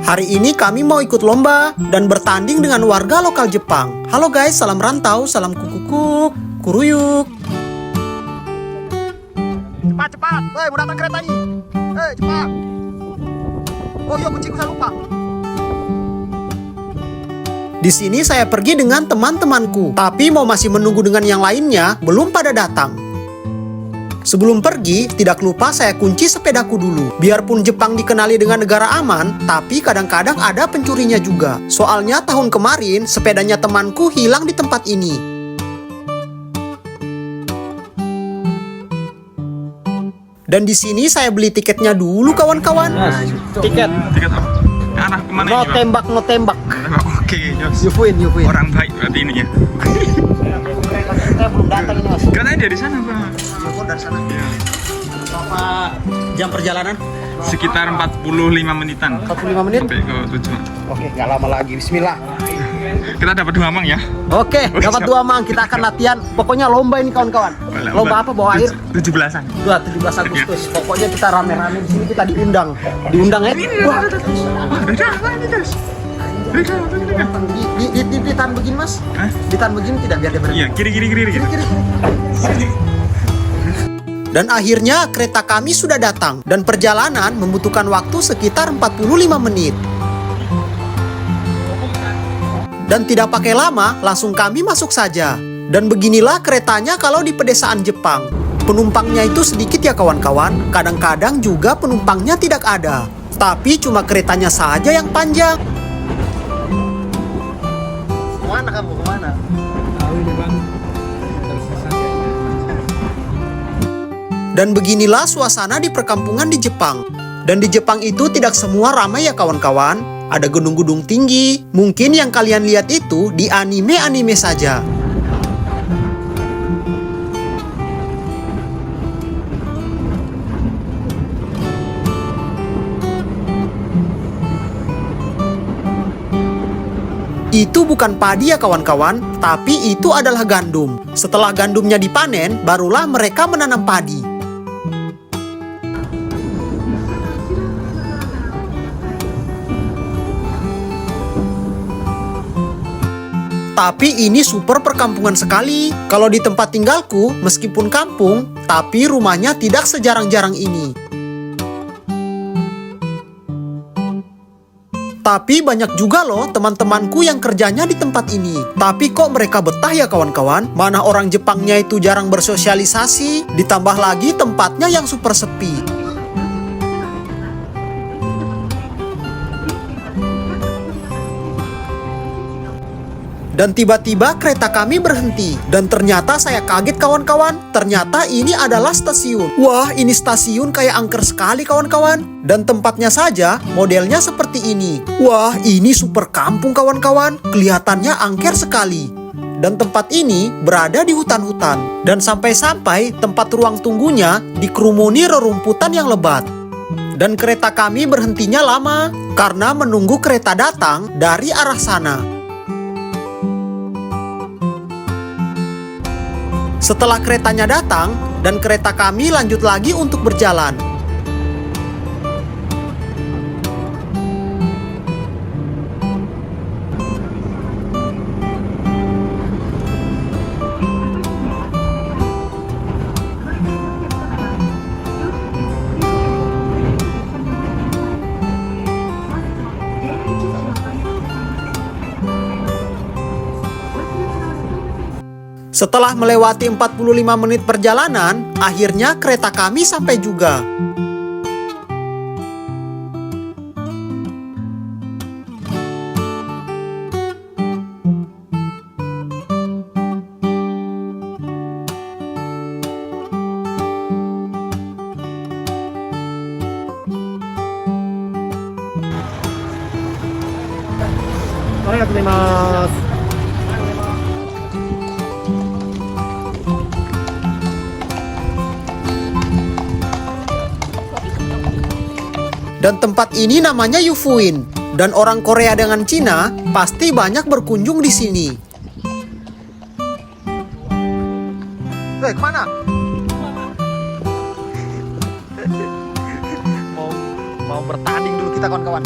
Hari ini kami mau ikut lomba dan bertanding dengan warga lokal Jepang. Halo guys, salam rantau, salam kukukuk, kuruyuk. Cepat, cepat. Hei, mau datang kereta ini. Hei, cepat. Oh iya, kunciku saya lupa. Di sini saya pergi dengan teman-temanku, tapi mau masih menunggu dengan yang lainnya, belum pada datang. Sebelum pergi, tidak lupa saya kunci sepedaku dulu. Biarpun Jepang dikenali dengan negara aman, tapi kadang-kadang ada pencurinya juga. Soalnya tahun kemarin, sepedanya temanku hilang di tempat ini. Dan di sini saya beli tiketnya dulu, kawan-kawan. Tiket. Tiket apa? Arah kemana No ini, Bang? tembak, no tembak. Oke, Jos. Yufuin. Orang baik berarti ini ya. Saya belum datang ini, Mas. Katanya dari sana, Bang. Dari sana. Ya. Berapa jam perjalanan? Sekitar 45 menitan 45 menit? sampai ke tujuan. Oke, nggak lama lagi. Bismillah. Kita dapat 2 mang ya. Oke, dapat 2 mang. Kita akan latihan. Pokoknya lomba ini, kawan-kawan. Lomba apa? Bawa air? 17-an. 17 Agustus. Pokoknya kita rame-rame di sini, kita diundang. Diundang ya? Wah, Beda apa ini, Jos? Beda apa ini? ditahan begini, Mas? Hah? Ditahan begini tidak biar dia berhenti. Iya, kiri. Kiri. Dan akhirnya kereta kami sudah datang dan perjalanan membutuhkan waktu sekitar 45 menit. Dan tidak pakai lama, langsung kami masuk saja. Dan beginilah keretanya kalau di pedesaan Jepang. Penumpangnya itu sedikit ya kawan-kawan, kadang-kadang juga penumpangnya tidak ada. Tapi cuma keretanya saja yang panjang. Kemana kamu? Kemana? Tahu ini, Bang. Dan beginilah suasana di perkampungan di Jepang. Dan di Jepang itu tidak semua ramai ya kawan-kawan. Ada gedung-gedung tinggi. Mungkin yang kalian lihat itu di anime-anime saja. Itu bukan padi ya kawan-kawan, tapi itu adalah gandum. Setelah gandumnya dipanen, barulah mereka menanam padi. Tapi ini super perkampungan sekali. Kalau di tempat tinggalku, meskipun kampung, tapi rumahnya tidak sejarang-jarang ini. Tapi banyak juga loh teman-temanku yang kerjanya di tempat ini. Tapi kok mereka betah ya kawan-kawan? Mana orang Jepangnya itu jarang bersosialisasi, ditambah lagi tempatnya yang super sepi. Dan tiba-tiba kereta kami berhenti. Dan ternyata saya kaget kawan-kawan. Ternyata ini adalah stasiun. Wah, ini stasiun kayak angker sekali kawan-kawan. Dan tempatnya saja modelnya seperti ini. Wah, ini super kampung kawan-kawan. Kelihatannya angker sekali. Dan tempat ini berada di hutan-hutan. Dan sampai-sampai tempat ruang tunggunya dikerumuni rerumputan yang lebat. Dan kereta kami berhentinya lama karena menunggu kereta datang dari arah sana. Setelah keretanya datang, dan kereta kami lanjut lagi untuk berjalan. Setelah melewati 45 menit perjalanan, akhirnya kereta kami sampai juga. Dan tempat ini namanya Yufuin. Dan orang Korea dengan Cina pasti banyak berkunjung di sini. Kemana? mau bertanding dulu kita kawan-kawan.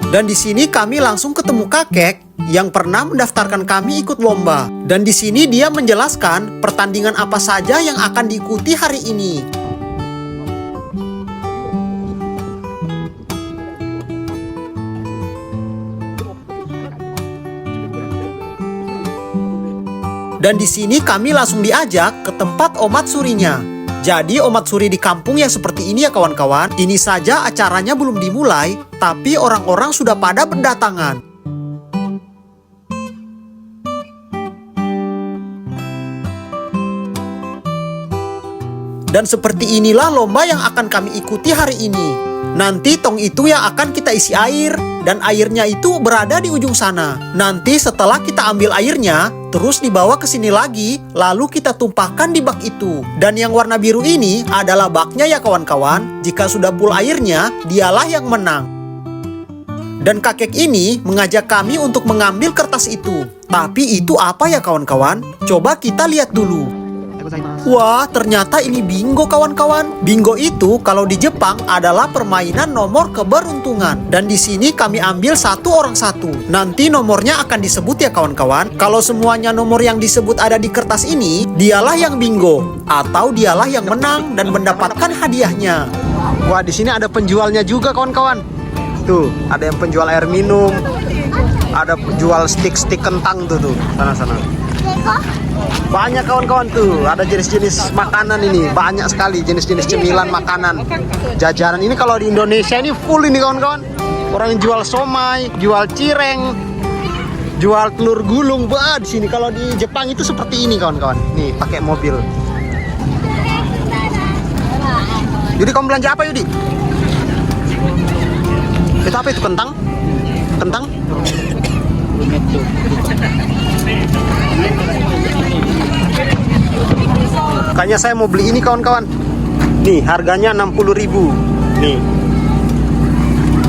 Dan di sini kami langsung ketemu kakek yang pernah mendaftarkan kami ikut lomba. Dan di sini dia menjelaskan pertandingan apa saja yang akan diikuti hari ini. Dan di sini kami langsung diajak ke tempat omatsurinya. Jadi omatsuri di kampung ya seperti ini ya kawan-kawan. Ini saja acaranya belum dimulai, tapi orang-orang sudah pada berdatangan. Dan seperti inilah lomba yang akan kami ikuti hari ini. Nanti tong itu yang akan kita isi air, dan airnya itu berada di ujung sana. Nanti setelah kita ambil airnya, terus dibawa ke sini lagi, lalu kita tumpahkan di bak itu. Dan yang warna biru ini adalah baknya ya kawan-kawan. Jika sudah full airnya, dialah yang menang. Dan kakek ini mengajak kami untuk mengambil kertas itu. Tapi itu apa ya kawan-kawan? Coba kita lihat dulu. Wah, ternyata ini bingo kawan-kawan. Bingo itu kalau di Jepang adalah permainan nomor keberuntungan. Dan di sini kami ambil satu orang satu. Nanti nomornya akan disebut ya kawan-kawan. Kalau semuanya nomor yang disebut ada di kertas ini, dialah yang bingo atau dialah yang menang dan mendapatkan hadiahnya. Wah, di sini ada penjualnya juga kawan-kawan. Tuh, ada yang penjual air minum. Ada penjual stik-stik kentang tuh sana-sana. Banyak kawan-kawan tuh, ada jenis-jenis makanan ini, banyak sekali jenis-jenis cemilan makanan, jajanan ini. Kalau di Indonesia ini full ini kawan-kawan. Orang yang jual somai, jual cireng, jual telur gulung. Bah, di sini kalau di Jepang itu seperti ini kawan-kawan. Nih, pakai mobil. Yudi, kamu belanja apa Yudi? Itu apa itu, kentang? Kentang? Kayaknya saya mau beli ini kawan-kawan. Nih harganya 60.000. Nih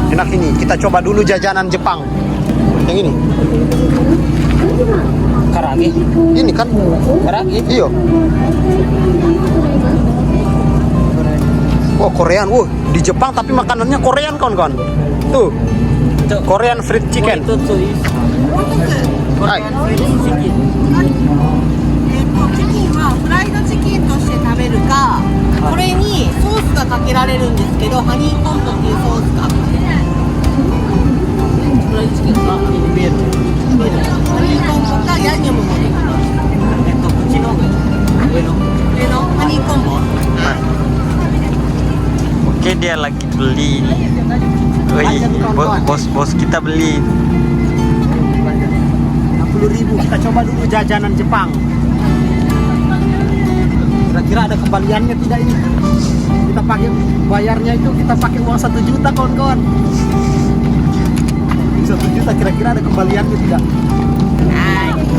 enak ini. Kita coba dulu jajanan Jepang. Yang ini karage. Ini kan karage. Iya. Oh Korean. Di Jepang tapi makanannya Korean kawan-kawan. Tuh Korean fried chicken. Hai. チキンはフライドチキンとして食べるか、これにソースがかけられるんですけど、ハニーコンボっていうソースがフライドチキンかハニーベール、ハニーコンボかヤンニョムもできます。口の上のハニーコンボ。 Oke, dia lagi beli. Wih, bos kita beli. 60.000. Kita coba dulu jajanan Jepang. Kira-kira ada kembaliannya tidak ini? Kita pakai bayarnya itu, kita pakai uang 1 juta kawan-kawan. 1 juta kira-kira ada kembaliannya tidak?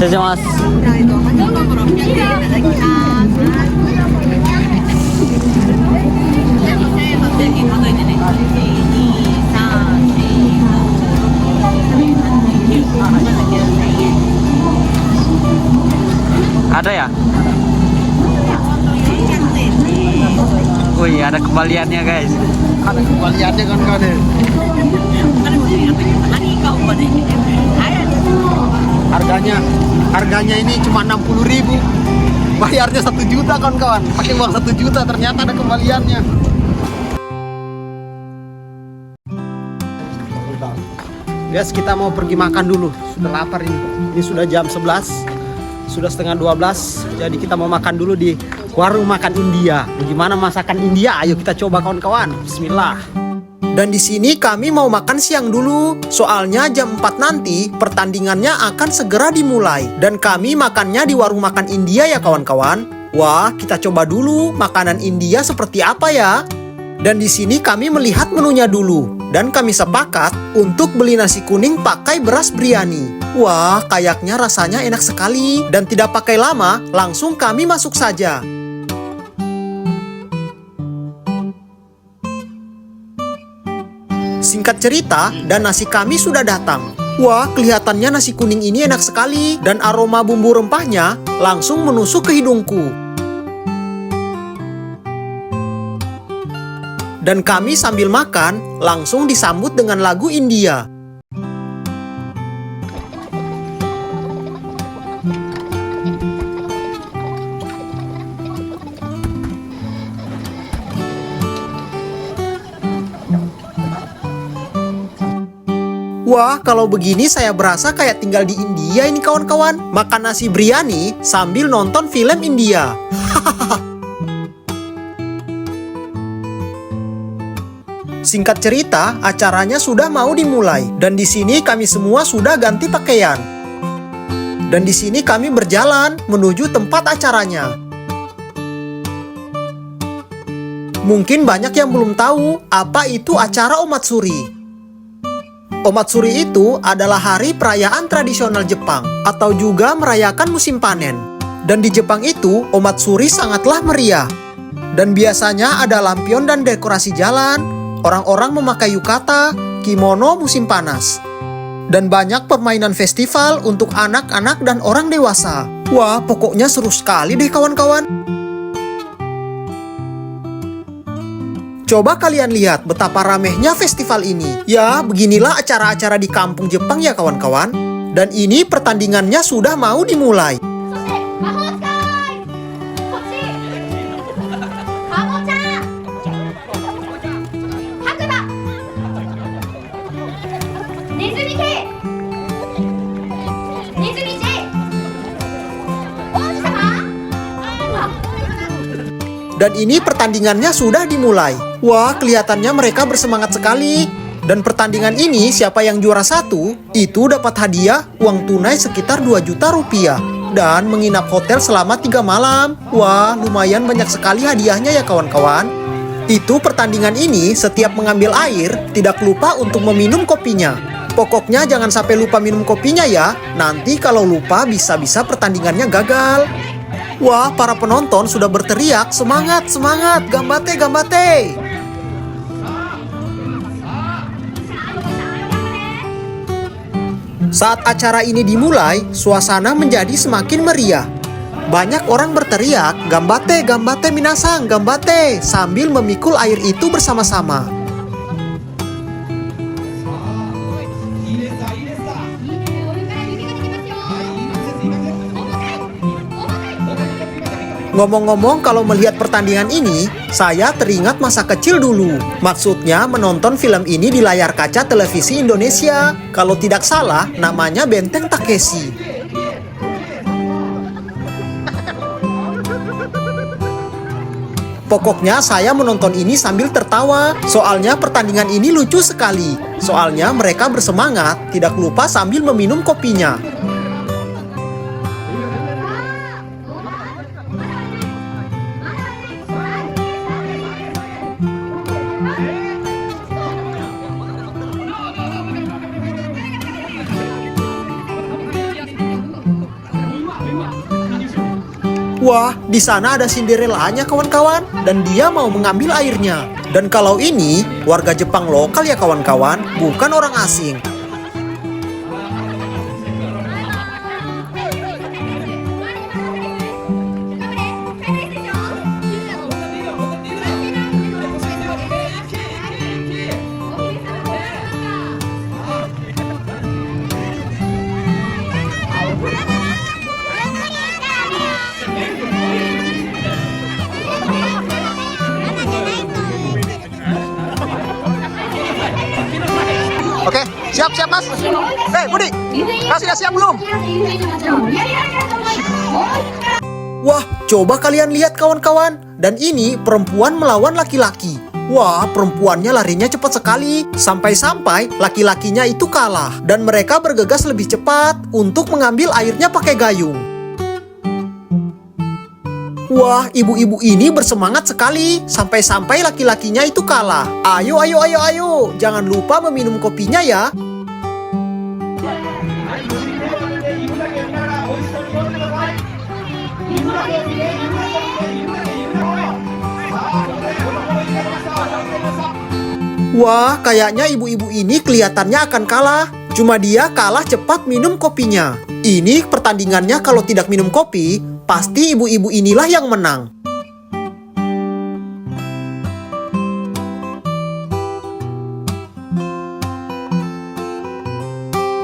Terima kasih. フライドハニーコンボ600円いただきます。1800円数えてね。Ada ya? Wih, ada kembaliannya guys. Ada kembaliannya kawan-kawan. Harganya ini cuma 60.000. Bayarnya 1 juta kawan-kawan. Pakai uang 1 juta, ternyata ada kembaliannya. Guys, kita mau pergi makan dulu. Sudah lapar ini. Ini sudah jam 11. Sudah setengah 12. Jadi kita mau makan dulu di warung makan India. Bagaimana masakan India? Ayo kita coba kawan-kawan. Bismillah. Dan di sini kami mau makan siang dulu. Soalnya jam 4 nanti pertandingannya akan segera dimulai. Dan kami makannya di warung makan India ya kawan-kawan. Wah, kita coba dulu makanan India seperti apa ya. Dan di sini kami melihat menunya dulu. Dan kami sepakat untuk beli nasi kuning pakai beras biryani. Wah, kayaknya rasanya enak sekali. Dan tidak pakai lama, langsung kami masuk saja. Singkat cerita, dan nasi kami sudah datang. Wah, kelihatannya nasi kuning ini enak sekali. Dan aroma bumbu rempahnya langsung menusuk ke hidungku. Dan kami sambil makan, langsung disambut dengan lagu India. Wah, kalau begini saya berasa kayak tinggal di India ini kawan-kawan. Makan nasi biryani sambil nonton film India. Singkat cerita, acaranya sudah mau dimulai. Dan di sini kami semua sudah ganti pakaian. Dan di sini kami berjalan menuju tempat acaranya. Mungkin banyak yang belum tahu apa itu acara Omatsuri. Omatsuri itu adalah hari perayaan tradisional Jepang atau juga merayakan musim panen. Dan di Jepang itu, Omatsuri sangatlah meriah. Dan biasanya ada lampion dan dekorasi jalan, orang-orang memakai yukata, kimono musim panas. Dan banyak permainan festival untuk anak-anak dan orang dewasa. Wah, pokoknya seru sekali deh kawan-kawan. Coba kalian lihat betapa ramehnya festival ini. Ya, beginilah acara-acara di kampung Jepang ya kawan-kawan. Dan ini pertandingannya sudah mau dimulai. Dan ini pertandingannya sudah dimulai. Wah, kelihatannya mereka bersemangat sekali. Dan pertandingan ini siapa yang juara satu, itu dapat hadiah uang tunai sekitar 2 juta rupiah. Dan menginap hotel selama 3 malam. Wah, lumayan banyak sekali hadiahnya ya kawan-kawan. Itu pertandingan ini setiap mengambil air, tidak lupa untuk meminum kopinya. Pokoknya jangan sampai lupa minum kopinya ya. Nanti kalau lupa bisa-bisa pertandingannya gagal. Wah, para penonton sudah berteriak, semangat, semangat, gambate, gambate. Saat acara ini dimulai, suasana menjadi semakin meriah. Banyak orang berteriak, gambate, gambate minasang, gambate, sambil memikul air itu bersama-sama. Ngomong-ngomong, kalau melihat pertandingan ini, saya teringat masa kecil dulu. Maksudnya menonton film ini di layar kaca televisi Indonesia. Kalau tidak salah, namanya Benteng Takeshi. Pokoknya saya menonton ini sambil tertawa. Soalnya pertandingan ini lucu sekali. Soalnya mereka bersemangat, tidak lupa sambil meminum kopinya. Wah, di sana ada Cinderella-nya kawan-kawan, dan dia mau mengambil airnya. Dan kalau ini, warga Jepang lokal ya kawan-kawan, bukan orang asing. Oke, siap-siap mas. Budi, kasih siap belum? Wah, coba kalian lihat kawan-kawan. Dan ini perempuan melawan laki-laki. Wah, perempuannya larinya cepat sekali. Sampai-sampai laki-lakinya itu kalah. Dan mereka bergegas lebih cepat untuk mengambil airnya pakai gayung. Wah, ibu-ibu ini bersemangat sekali. Sampai-sampai laki-lakinya itu kalah. Ayo, ayo, ayo, ayo. Jangan lupa meminum kopinya ya. Wah, kayaknya ibu-ibu ini kelihatannya akan kalah. Cuma dia kalah cepat minum kopinya. Ini pertandingannya kalau tidak minum kopi, pasti ibu-ibu inilah yang menang.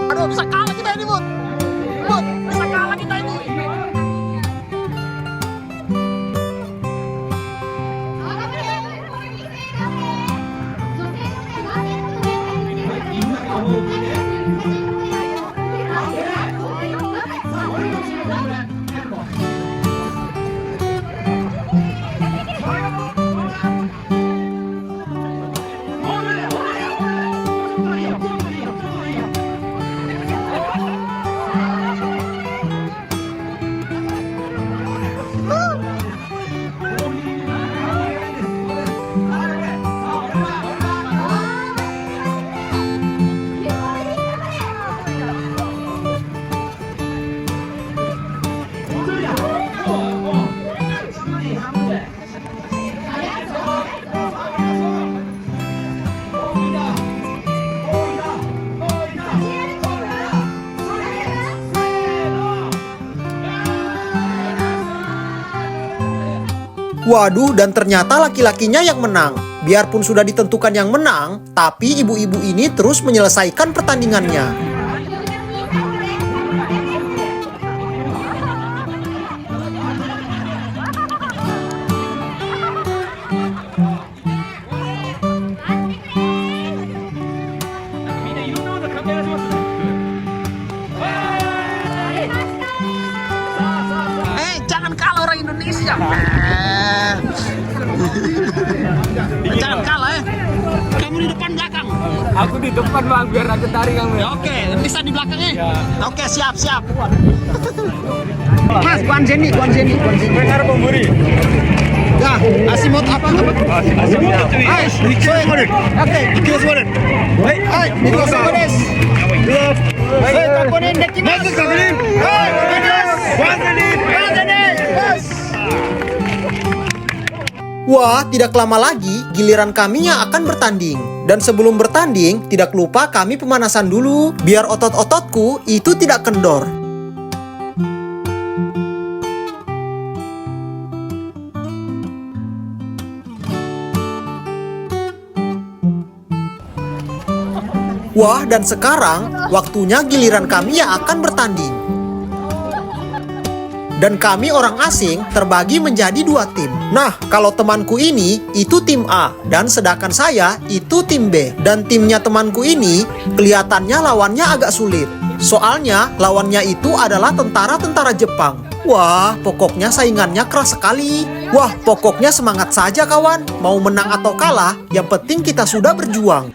Aduh, bisa kalah kita ini, Bud. Bud, bisa kalah kita ini. Waduh, dan ternyata laki-lakinya yang menang. Biarpun sudah ditentukan yang menang, tapi ibu-ibu ini terus menyelesaikan pertandingannya. Jangan kalah orang Indonesia. Jangan kalah ya. Kamu di depan belakang. Aku di depan bang, biar aku tarik kamu. Ya, oke, bisa di belakangnya. Oke, siap. Mas, Kuan Zeni. Benar pemburi. Ya, Asimot apa? Asimot itu. Oke, Nicholas Warren. Hai, Nicholas Warren. Hey, kaponin deki mas. Wah, tidak lama lagi giliran kami yang akan bertanding. Dan sebelum bertanding, tidak lupa kami pemanasan dulu, biar otot-ototku itu tidak kendor. Wah, dan sekarang waktunya giliran kami yang akan bertanding. Dan kami orang asing terbagi menjadi 2 tim. Nah, kalau temanku ini itu tim A, dan sedangkan saya itu tim B. Dan timnya temanku ini kelihatannya lawannya agak sulit. Soalnya lawannya itu adalah tentara-tentara Jepang. Wah, pokoknya saingannya keras sekali. Wah, pokoknya semangat saja kawan. Mau menang atau kalah, yang penting kita sudah berjuang.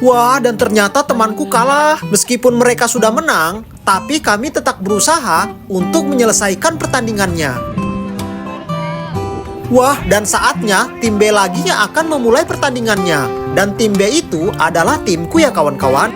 Wah, dan ternyata temanku kalah. Meskipun mereka sudah menang, tapi kami tetap berusaha untuk menyelesaikan pertandingannya. Wah, dan saatnya tim B lagi yang akan memulai pertandingannya. Dan tim B itu adalah timku ya kawan-kawan.